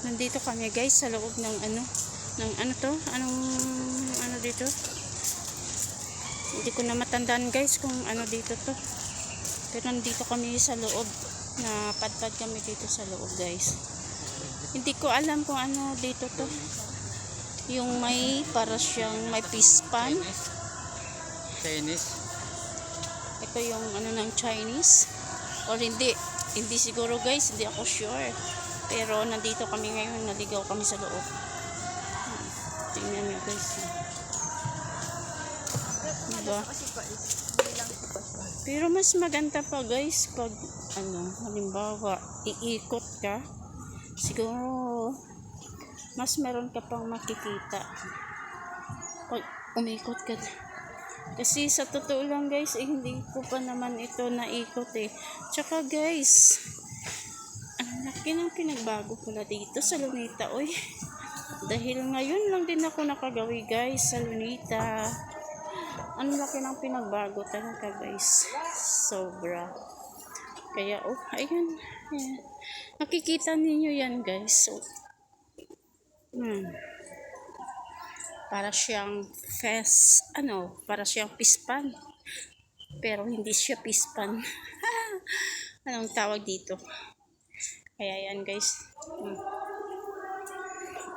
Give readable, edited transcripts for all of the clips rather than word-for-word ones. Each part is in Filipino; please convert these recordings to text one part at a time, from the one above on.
Nandito kami guys sa loob ng ano to? Ano dito? Hindi ko na matandaan guys kung ano dito to. Pero nandito kami sa loob. Napadpad kami dito sa loob guys. Hindi ko alam kung ano dito to. Yung may para siyang may pispan. Chinese. Ito yung ano ng Chinese. Or hindi siguro guys, hindi ako sure. Pero nandito kami ngayon, naligaw kami sa loob. Tingnan niyo guys. Diba? Pero mas maganda pa guys pag halimbawa iikot ka, siguro mas meron ka pang makikita pag umikot ka. Kasi sa totoo lang guys, hindi ko pa naman ito naikot eh. Tsaka guys, ang laki ng pinagbago pala dito sa Luneta. Uy, dahil ngayon lang din ako nakagawi guys sa Luneta. Ang laki ng pinagbago talaga guys. Sobra. Kaya ayun. Ayan. Nakikita ninyo yan guys. So, para siyang para siyang pispan. Pero hindi siya pispan. Anong tawag dito? Kaya yan guys.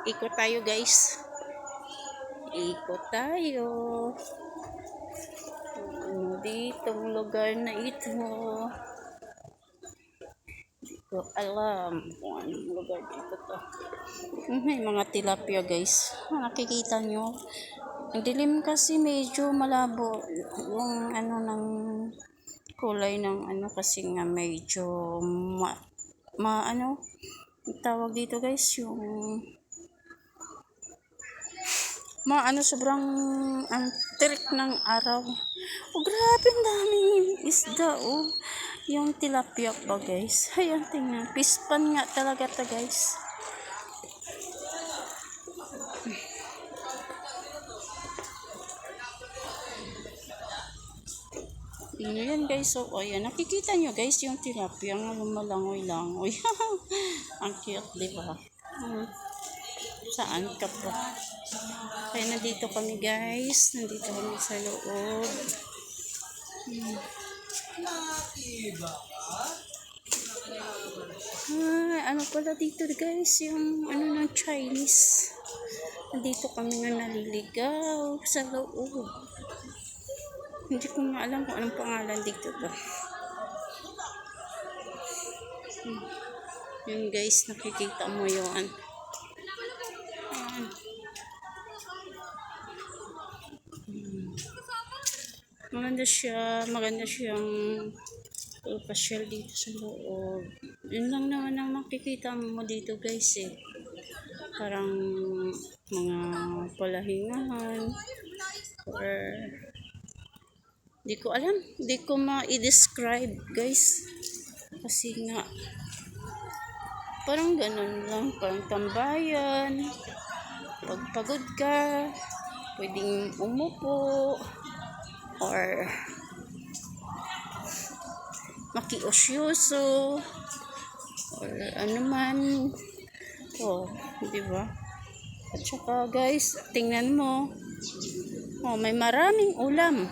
Ikot tayo guys. Ikot tayo. Ditong lugar na ito. Hindi ko alam kung anong lugar dito to. May mga tilapia guys. Nakikita nyo. Ang dilim kasi medyo malabo. Yung ng kulay ng kasi nga medyo tawag dito guys, yung sobrang tirik ng araw. Grabe, ang daming isda yung tilapia pa guys. Ayan, tingnan, pispan nga talaga to guys. Yan guys, so ayan, nakikita nyo guys yung tilapia nga lumalangoy-langoy. Ang cute, diba? Saan ka pa? Kaya nandito kami guys, nandito kami sa loob. Ano pala dito guys, yung ng Chinese. Nandito kami nga naliligaw sa loob. Hindi ko nga alam kung anong pangalan dito ba. Yun guys, nakikita mo yun. Maganda siyang pasyal dito sa loob. Yun lang naman ang makikita mo dito guys eh. Parang mga palahingahan or di ko alam, di ko ma-i-describe guys. Kasi nga parang ganun lang, parang tambayan. Pag pagod ka, pwedeng umupo or makiosyoso or man. Di ba? At saka guys, tingnan mo. May maraming ulam.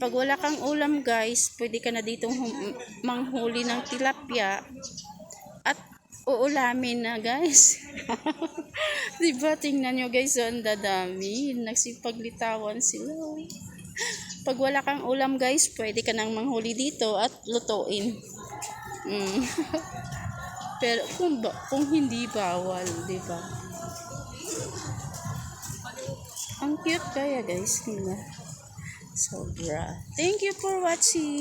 Pag wala kang ulam guys, pwede ka na ditong manghuli ng tilapia at uulamin na guys. Diba? Tingnan nyo guys, ang dadami. Nagsipaglitawan sila. Pag wala kang ulam guys, pwede ka nang manghuli dito at lutuin. Pero kung hindi bawal, diba? Ang cute kaya guys. Sobra. Thank you for watching.